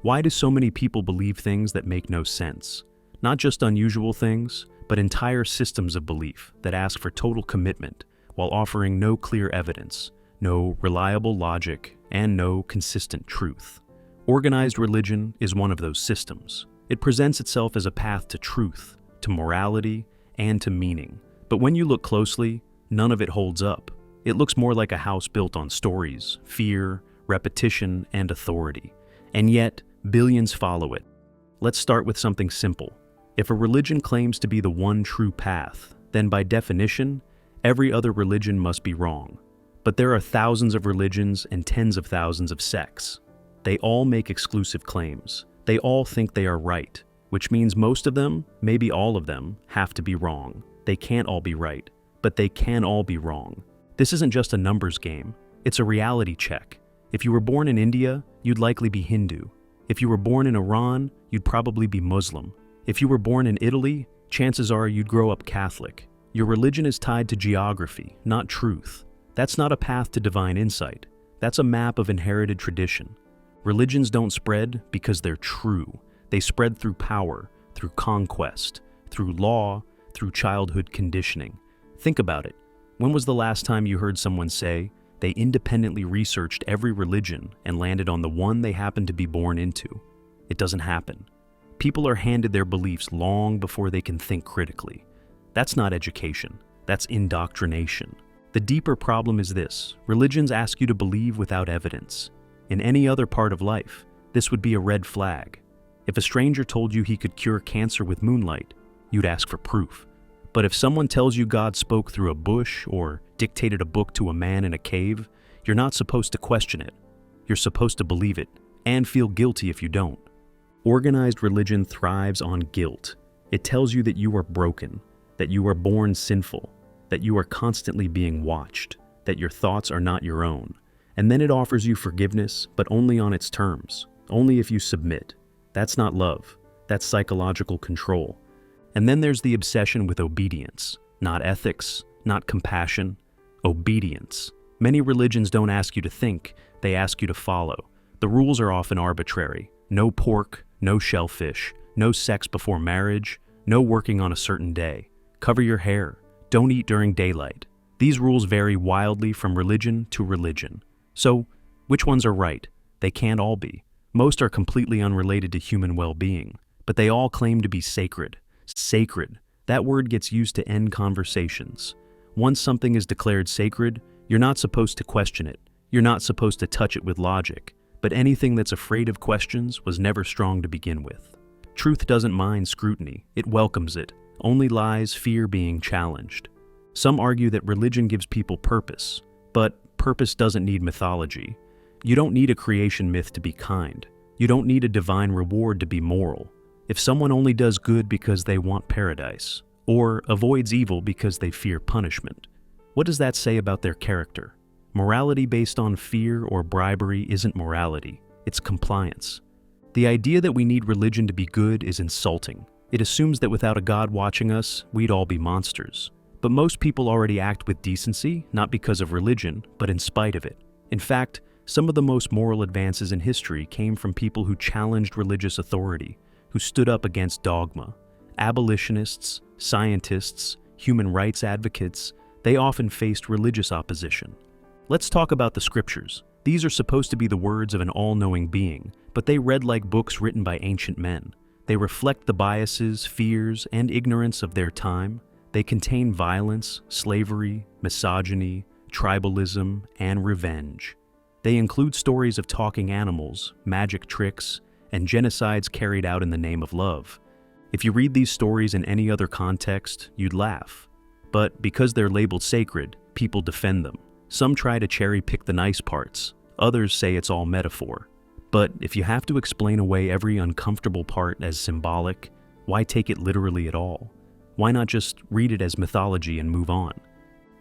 Why do so many people believe things that make no sense? Not just unusual things, but entire systems of belief that ask for total commitment while offering no clear evidence, no reliable logic, and no consistent truth. Organized religion is one of those systems. It presents itself as a path to truth, to morality, and to meaning. But when you look closely, none of it holds up. It looks more like a house built on stories, fear, repetition, and authority. And yet, billions follow it. Let's start with something simple. If a religion claims to be the one true path, then by definition, every other religion must be wrong. But there are thousands of religions and tens of thousands of sects. They all make exclusive claims. They all think they are right, which means most of them, maybe all of them, have to be wrong. They can't all be right, but they can all be wrong. This isn't just a numbers game. It's a reality check. If you were born in India, you'd likely be Hindu. If you were born in Iran, you'd probably be Muslim. If you were born in Italy, chances are you'd grow up Catholic. Your religion is tied to geography, not truth. That's not a path to divine insight. That's a map of inherited tradition. Religions don't spread because they're true. They spread through power, through conquest, through law, through childhood conditioning. Think about it. When was the last time you heard someone say they independently researched every religion and landed on the one they happened to be born into? It doesn't happen. People are handed their beliefs long before they can think critically. That's not education. That's indoctrination. The deeper problem is this: religions ask you to believe without evidence. In any other part of life, this would be a red flag. If a stranger told you he could cure cancer with moonlight, you'd ask for proof. But if someone tells you God spoke through a bush or dictated a book to a man in a cave, you're not supposed to question it. You're supposed to believe it and feel guilty if you don't. Organized religion thrives on guilt. It tells you that you are broken, that you are born sinful, that you are constantly being watched, that your thoughts are not your own. And then it offers you forgiveness, but only on its terms, only if you submit. That's not love. That's psychological control. And then there's the obsession with obedience, not ethics, not compassion, obedience. Many religions don't ask you to think, they ask you to follow. The rules are often arbitrary. No pork, no shellfish, no sex before marriage, no working on a certain day. Cover your hair. Don't eat during daylight. These rules vary wildly from religion to religion. So, which ones are right? They can't all be. Most are completely unrelated to human well-being, but they all claim to be sacred. Sacred. That word gets used to end conversations. Once something is declared sacred, you're not supposed to question it. You're not supposed to touch it with logic. But anything that's afraid of questions was never strong to begin with. Truth doesn't mind scrutiny. It welcomes it. Only lies fear being challenged. Some argue that religion gives people purpose, but purpose doesn't need mythology. You don't need a creation myth to be kind. You don't need a divine reward to be moral. If someone only does good because they want paradise, or avoids evil because they fear punishment, what does that say about their character? Morality based on fear or bribery isn't morality, it's compliance. The idea that we need religion to be good is insulting. It assumes that without a God watching us, we'd all be monsters. But most people already act with decency, not because of religion, but in spite of it. In fact, some of the most moral advances in history came from people who challenged religious authority, who stood up against dogma. Abolitionists, scientists, human rights advocates, they often faced religious opposition. Let's talk about the scriptures. These are supposed to be the words of an all-knowing being, but they read like books written by ancient men. They reflect the biases, fears, and ignorance of their time. They contain violence, slavery, misogyny, tribalism, and revenge. They include stories of talking animals, magic tricks, and genocides carried out in the name of love. If you read these stories in any other context, you'd laugh. But because they're labeled sacred, people defend them. Some try to cherry-pick the nice parts. Others say it's all metaphor. But if you have to explain away every uncomfortable part as symbolic, why take it literally at all? Why not just read it as mythology and move on?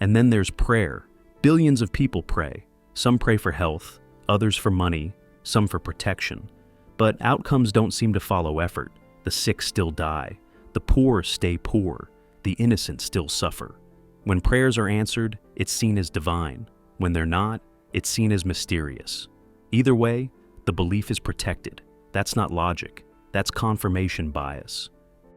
And then there's prayer. Billions of people pray. Some pray for health, others for money, some for protection. But outcomes don't seem to follow effort. The sick still die. The poor stay poor. The innocent still suffer. When prayers are answered, it's seen as divine. When they're not, it's seen as mysterious. Either way, the belief is protected. That's not logic. That's confirmation bias.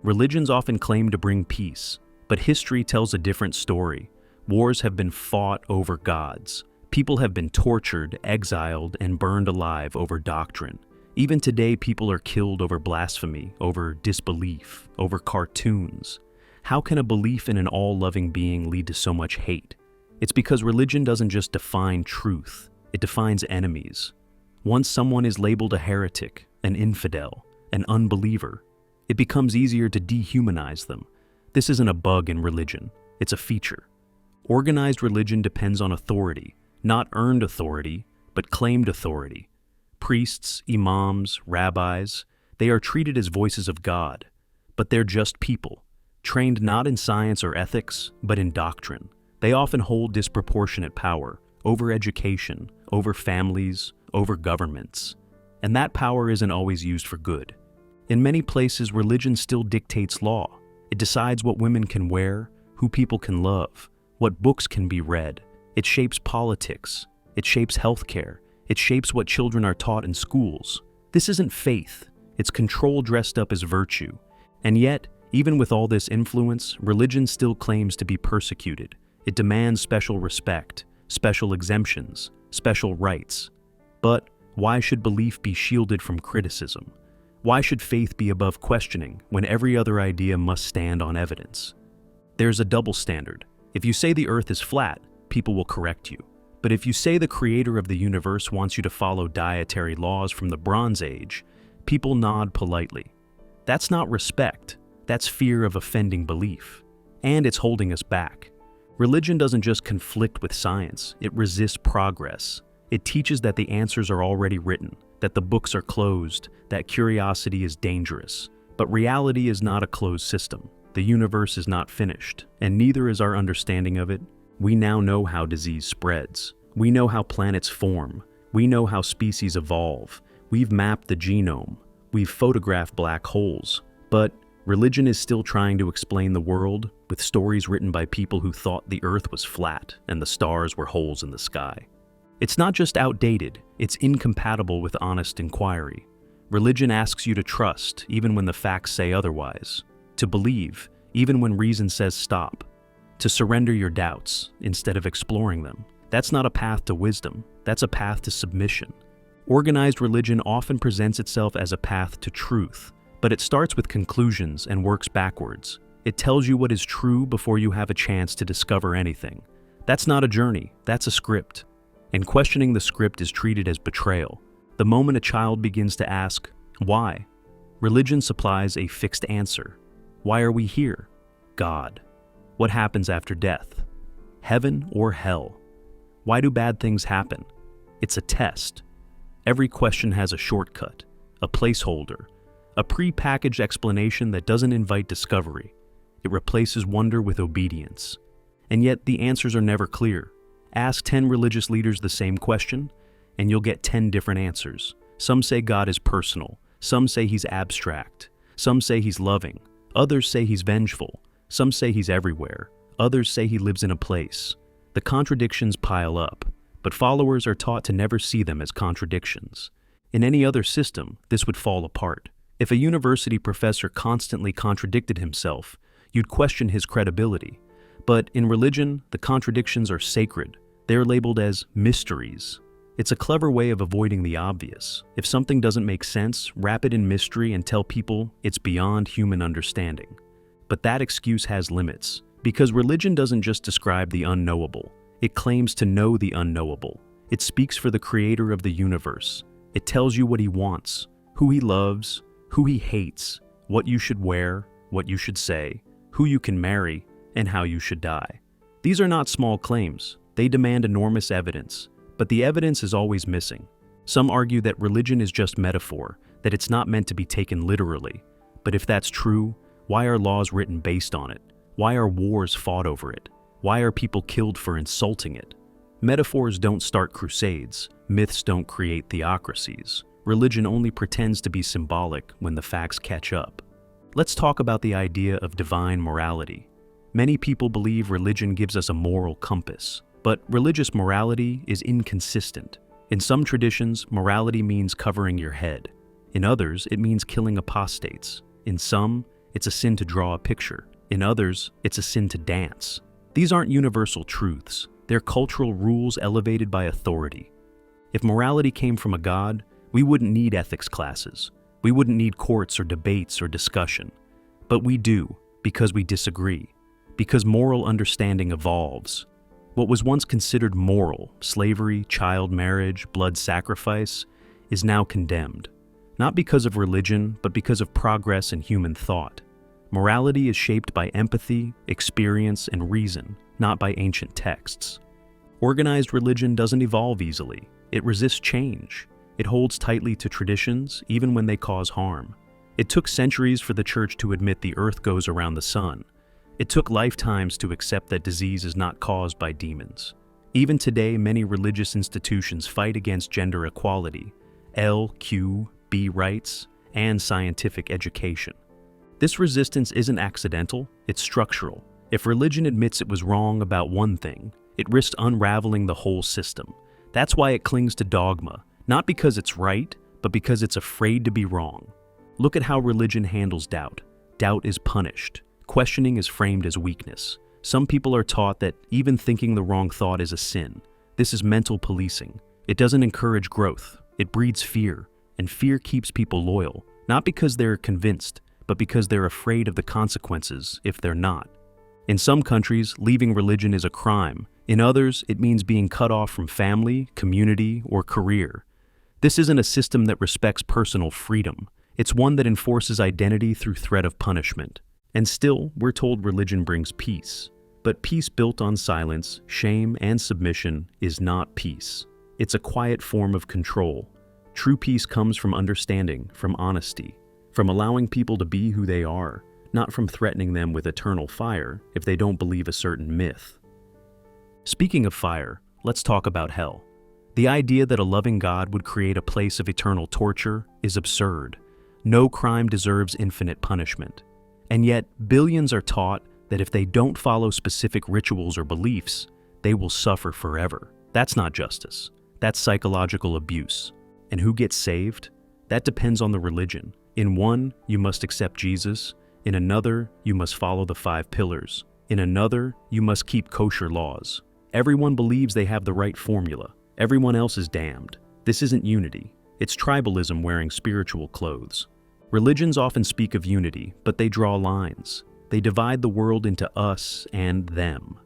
Religions often claim to bring peace, but history tells a different story. Wars have been fought over gods. People have been tortured, exiled, and burned alive over doctrine. Even today, people are killed over blasphemy, over disbelief, over cartoons. How can a belief in an all-loving being lead to so much hate? It's because religion doesn't just define truth, it defines enemies. Once someone is labeled a heretic, an infidel, an unbeliever, it becomes easier to dehumanize them. This isn't a bug in religion, it's a feature. Organized religion depends on authority, not earned authority, but claimed authority. Priests, imams, rabbis, they are treated as voices of God, but they're just people, trained not in science or ethics, but in doctrine. They often hold disproportionate power over education, over families, over governments. And that power isn't always used for good. In many places, religion still dictates law. It decides what women can wear, who people can love, what books can be read. It shapes politics. It shapes healthcare. It shapes what children are taught in schools. This isn't faith. It's control dressed up as virtue. And yet, even with all this influence, religion still claims to be persecuted. It demands special respect, special exemptions, special rights. But why should belief be shielded from criticism? Why should faith be above questioning when every other idea must stand on evidence? There's a double standard. If you say the earth is flat, people will correct you. But if you say the creator of the universe wants you to follow dietary laws from the Bronze Age, people nod politely. That's not respect. That's fear of offending belief. And it's holding us back. Religion doesn't just conflict with science, it resists progress. It teaches that the answers are already written, that the books are closed, that curiosity is dangerous. But reality is not a closed system. The universe is not finished, and neither is our understanding of it. We now know how disease spreads. We know how planets form. We know how species evolve. We've mapped the genome. We've photographed black holes. But religion is still trying to explain the world with stories written by people who thought the earth was flat and the stars were holes in the sky. It's not just outdated, it's incompatible with honest inquiry. Religion asks you to trust even when the facts say otherwise, to believe even when reason says stop, to surrender your doubts instead of exploring them. That's not a path to wisdom, that's a path to submission. Organized religion often presents itself as a path to truth, but it starts with conclusions and works backwards. It tells you what is true before you have a chance to discover anything. That's not a journey, that's a script. And questioning the script is treated as betrayal. The moment a child begins to ask, why? Religion supplies a fixed answer. Why are we here? God. What happens after death? Heaven or hell? Why do bad things happen? It's a test. Every question has a shortcut, a placeholder, a pre-packaged explanation that doesn't invite discovery. It replaces wonder with obedience. And yet the answers are never clear. Ask 10 religious leaders the same question, and you'll get 10 different answers. Some say God is personal. Some say he's abstract. Some say he's loving. Others say he's vengeful. Some say he's everywhere. Others say he lives in a place. The contradictions pile up, but followers are taught to never see them as contradictions. In any other system, this would fall apart. If a university professor constantly contradicted himself, you'd question his credibility. But in religion, the contradictions are sacred. They're labeled as mysteries. It's a clever way of avoiding the obvious. If something doesn't make sense, wrap it in mystery and tell people it's beyond human understanding. But that excuse has limits, because religion doesn't just describe the unknowable. It claims to know the unknowable. It speaks for the creator of the universe. It tells you what he wants, who he loves, who he hates, what you should wear, what you should say, who you can marry, and how you should die. These are not small claims. They demand enormous evidence, but the evidence is always missing. Some argue that religion is just metaphor, that it's not meant to be taken literally. But if that's true, why are laws written based on it? Why are wars fought over it? Why are people killed for insulting it? Metaphors don't start crusades. Myths don't create theocracies. Religion only pretends to be symbolic when the facts catch up. Let's talk about the idea of divine morality. Many people believe religion gives us a moral compass, but religious morality is inconsistent. In some traditions, morality means covering your head. In others, it means killing apostates. In some, it's a sin to draw a picture. In others, it's a sin to dance. These aren't universal truths. They're cultural rules elevated by authority. If morality came from a god, we wouldn't need ethics classes. We wouldn't need courts or debates or discussion. But we do, because we disagree. Because moral understanding evolves. What was once considered moral, slavery, child marriage, blood sacrifice, is now condemned. Not because of religion, but because of progress in human thought. Morality is shaped by empathy, experience, and reason, not by ancient texts. Organized religion doesn't evolve easily. It resists change. It holds tightly to traditions, even when they cause harm. It took centuries for the church to admit the earth goes around the sun. It took lifetimes to accept that disease is not caused by demons. Even today, many religious institutions fight against gender equality, LQB rights, and scientific education. This resistance isn't accidental, it's structural. If religion admits it was wrong about one thing, it risks unraveling the whole system. That's why it clings to dogma, not because it's right, but because it's afraid to be wrong. Look at how religion handles doubt. Doubt is punished. Questioning is framed as weakness. Some people are taught that even thinking the wrong thought is a sin. This is mental policing. It doesn't encourage growth. It breeds fear, and fear keeps people loyal, not because they're convinced, but because they're afraid of the consequences if they're not. In some countries, leaving religion is a crime. In others, it means being cut off from family, community, or career. This isn't a system that respects personal freedom. It's one that enforces identity through threat of punishment. And still, we're told religion brings peace. But peace built on silence, shame, and submission is not peace. It's a quiet form of control. True peace comes from understanding, from honesty, from allowing people to be who they are, not from threatening them with eternal fire if they don't believe a certain myth. Speaking of fire, let's talk about hell. The idea that a loving God would create a place of eternal torture is absurd. No crime deserves infinite punishment. And yet, billions are taught that if they don't follow specific rituals or beliefs, they will suffer forever. That's not justice. That's psychological abuse. And who gets saved? That depends on the religion. In one, you must accept Jesus. In another, you must follow the 5 pillars. In another, you must keep kosher laws. Everyone believes they have the right formula. Everyone else is damned. This isn't unity. It's tribalism wearing spiritual clothes. Religions often speak of unity, but they draw lines. They divide the world into us and them.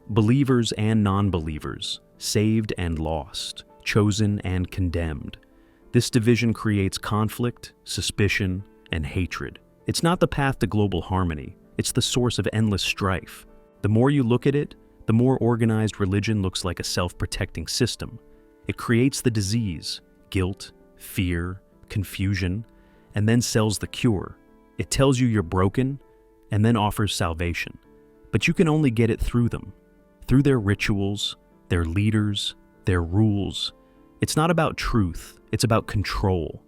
Believers and non-believers, saved and lost, chosen and condemned. This division creates conflict, suspicion, and hatred. It's not the path to global harmony. It's the source of endless strife. The more you look at it, the more organized religion looks like a self-protecting system. It creates the disease, guilt, fear, confusion, and then sells the cure. It tells you you're broken, and then offers salvation. But you can only get it through them, through their rituals, their leaders, their rules. It's not about truth, it's about control.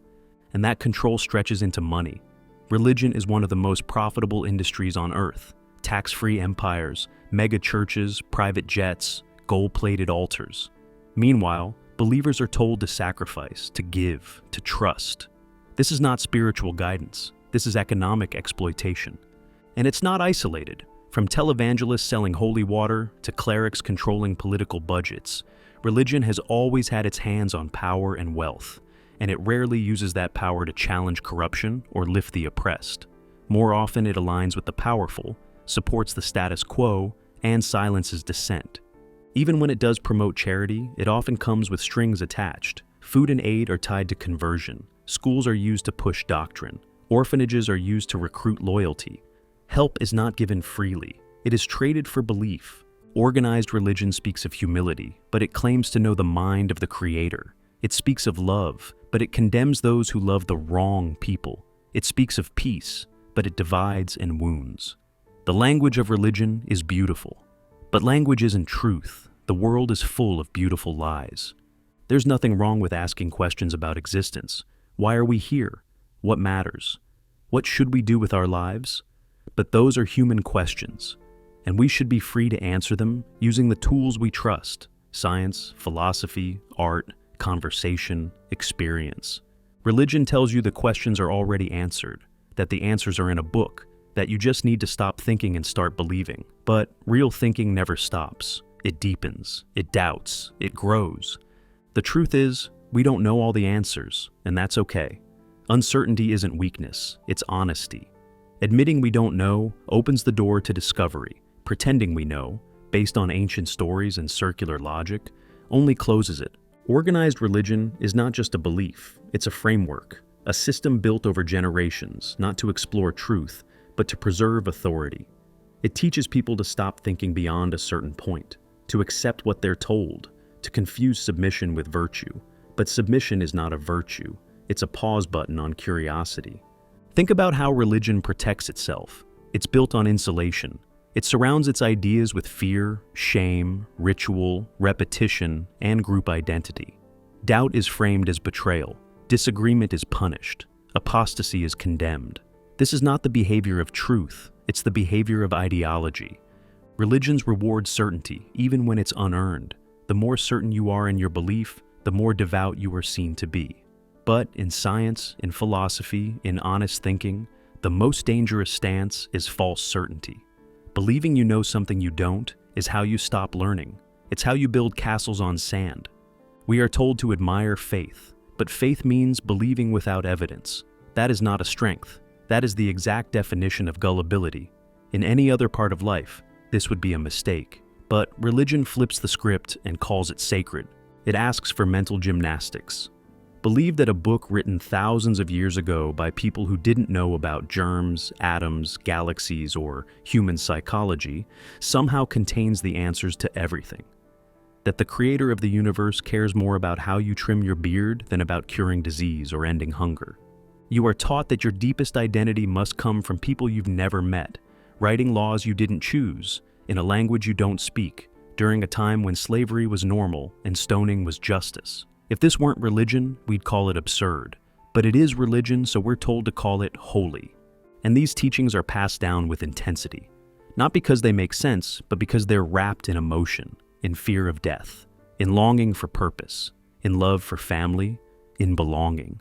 And that control stretches into money. Religion is one of the most profitable industries on earth. Tax-free empires, mega churches, private jets, gold-plated altars. Meanwhile, believers are told to sacrifice, to give, to trust. This is not spiritual guidance. This is economic exploitation. And it's not isolated. From televangelists selling holy water to clerics controlling political budgets, religion has always had its hands on power and wealth, and it rarely uses that power to challenge corruption or lift the oppressed. More often, it aligns with the powerful, supports the status quo, and silences dissent. Even when it does promote charity, it often comes with strings attached. Food and aid are tied to conversion. Schools are used to push doctrine. Orphanages are used to recruit loyalty. Help is not given freely. It is traded for belief. Organized religion speaks of humility, but it claims to know the mind of the Creator. It speaks of love, but it condemns those who love the wrong people. It speaks of peace, but it divides and wounds. The language of religion is beautiful, but language isn't truth. The world is full of beautiful lies. There's nothing wrong with asking questions about existence. Why are we here? What matters? What should we do with our lives? But those are human questions, and we should be free to answer them using the tools we trust: science, philosophy, art, conversation, experience. Religion tells you the questions are already answered, that the answers are in a book, that you just need to stop thinking and start believing. But real thinking never stops. It deepens, it doubts, it grows. The truth is, we don't know all the answers, and that's okay. Uncertainty isn't weakness, it's honesty. Admitting we don't know opens the door to discovery. Pretending we know, based on ancient stories and circular logic, only closes it. Organized religion is not just a belief, it's a framework, a system built over generations, not to explore truth, but to preserve authority. It teaches people to stop thinking beyond a certain point, to accept what they're told, to confuse submission with virtue. But submission is not a virtue, it's a pause button on curiosity. Think about how religion protects itself. It's built on insulation. It surrounds its ideas with fear, shame, ritual, repetition, and group identity. Doubt is framed as betrayal. Disagreement is punished. Apostasy is condemned. This is not the behavior of truth, it's the behavior of ideology. Religions reward certainty, even when it's unearned. The more certain you are in your belief, the more devout you are seen to be. But in science, in philosophy, in honest thinking, the most dangerous stance is false certainty. Believing you know something you don't is how you stop learning. It's how you build castles on sand. We are told to admire faith, but faith means believing without evidence. That is not a strength. That is the exact definition of gullibility. In any other part of life, this would be a mistake. But religion flips the script and calls it sacred. It asks for mental gymnastics. Believe that a book written thousands of years ago by people who didn't know about germs, atoms, galaxies, or human psychology somehow contains the answers to everything. That the creator of the universe cares more about how you trim your beard than about curing disease or ending hunger. You are taught that your deepest identity must come from people you've never met, writing laws you didn't choose, in a language you don't speak, during a time when slavery was normal and stoning was justice. If this weren't religion, we'd call it absurd. But it is religion, so we're told to call it holy. And these teachings are passed down with intensity. Not because they make sense, but because they're wrapped in emotion, in fear of death, in longing for purpose, in love for family, in belonging.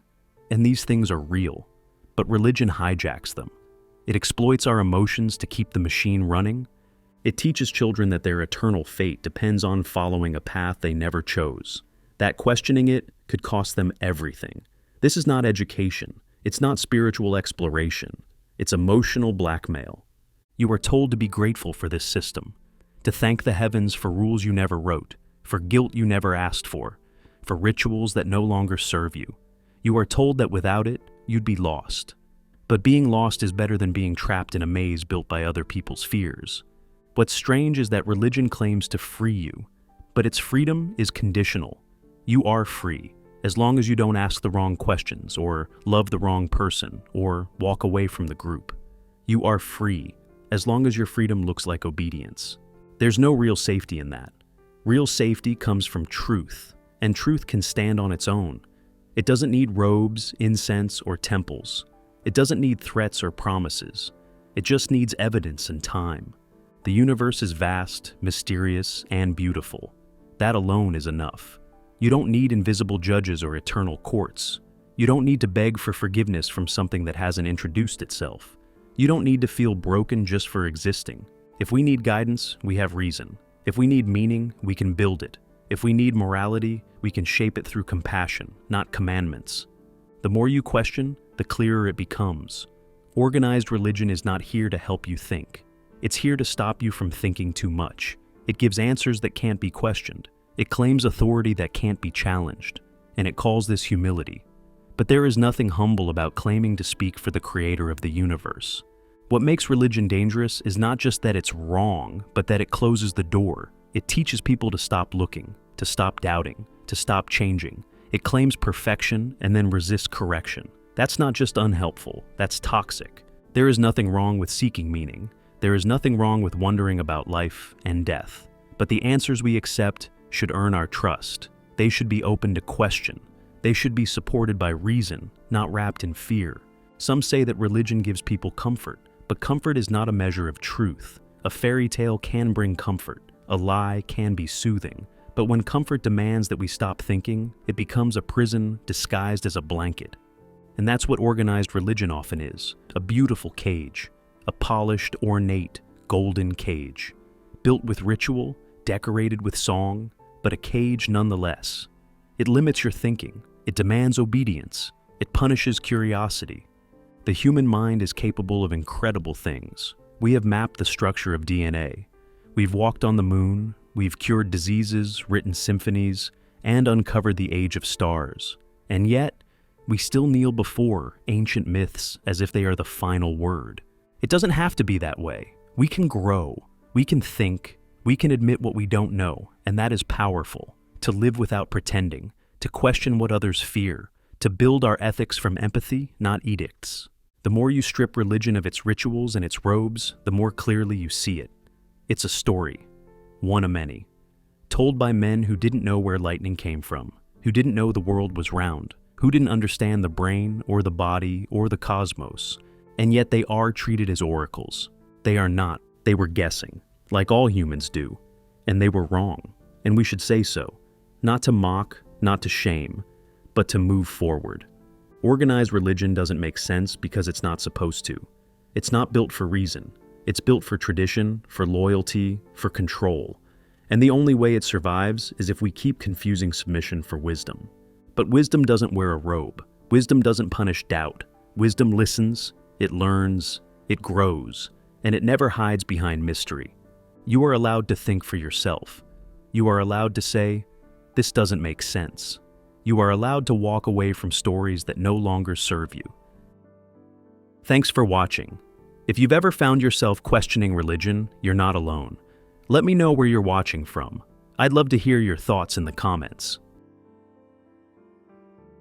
And these things are real, but religion hijacks them. It exploits our emotions to keep the machine running. It teaches children that their eternal fate depends on following a path they never chose. That questioning it could cost them everything. This is not education. It's not spiritual exploration. It's emotional blackmail. You are told to be grateful for this system, to thank the heavens for rules you never wrote, for guilt you never asked for rituals that no longer serve you. You are told that without it, you'd be lost. But being lost is better than being trapped in a maze built by other people's fears. What's strange is that religion claims to free you, but its freedom is conditional. You are free, as long as you don't ask the wrong questions, or love the wrong person, or walk away from the group. You are free, as long as your freedom looks like obedience. There's no real safety in that. Real safety comes from truth, and truth can stand on its own. It doesn't need robes, incense, or temples. It doesn't need threats or promises. It just needs evidence and time. The universe is vast, mysterious, and beautiful. That alone is enough. You don't need invisible judges or eternal courts. You don't need to beg for forgiveness from something that hasn't introduced itself. You don't need to feel broken just for existing. If we need guidance, we have reason. If we need meaning, we can build it. If we need morality, we can shape it through compassion, not commandments. The more you question, the clearer it becomes. Organized religion is not here to help you think. It's here to stop you from thinking too much. It gives answers that can't be questioned. It claims authority that can't be challenged, and it calls this humility. But there is nothing humble about claiming to speak for the creator of the universe. What makes religion dangerous is not just that it's wrong, but that it closes the door. It teaches people to stop looking, to stop doubting, to stop changing. It claims perfection and then resists correction. That's not just unhelpful, that's toxic. There is nothing wrong with seeking meaning. There is nothing wrong with wondering about life and death. But the answers we accept should earn our trust. They should be open to question. They should be supported by reason, not wrapped in fear. Some say that religion gives people comfort, but comfort is not a measure of truth. A fairy tale can bring comfort. A lie can be soothing. But when comfort demands that we stop thinking, it becomes a prison disguised as a blanket. And that's what organized religion often is, a beautiful cage, a polished, ornate, golden cage, built with ritual, decorated with song, but a cage nonetheless. It limits your thinking, it demands obedience, it punishes curiosity. The human mind is capable of incredible things. We have mapped the structure of DNA. We've walked on the moon, we've cured diseases, written symphonies, and uncovered the age of stars. And yet, we still kneel before ancient myths as if they are the final word. It doesn't have to be that way. We can grow, we can think, we can admit what we don't know, and that is powerful. To live without pretending, to question what others fear, to build our ethics from empathy, not edicts. The more you strip religion of its rituals and its robes, the more clearly you see it. It's a story, one of many, told by men who didn't know where lightning came from, who didn't know the world was round, who didn't understand the brain or the body or the cosmos, and yet they are treated as oracles. They are not. They were guessing, like all humans do, and they were wrong, and we should say so, not to mock, not to shame, but to move forward. Organized religion doesn't make sense because it's not supposed to. It's not built for reason. It's built for tradition, for loyalty, for control. And the only way it survives is if we keep confusing submission for wisdom. But wisdom doesn't wear a robe. Wisdom doesn't punish doubt. Wisdom listens, it learns, it grows, and it never hides behind mystery. You are allowed to think for yourself. You are allowed to say, "This doesn't make sense." You are allowed to walk away from stories that no longer serve you. Thanks for watching. If you've ever found yourself questioning religion, you're not alone. Let me know where you're watching from. I'd love to hear your thoughts in the comments.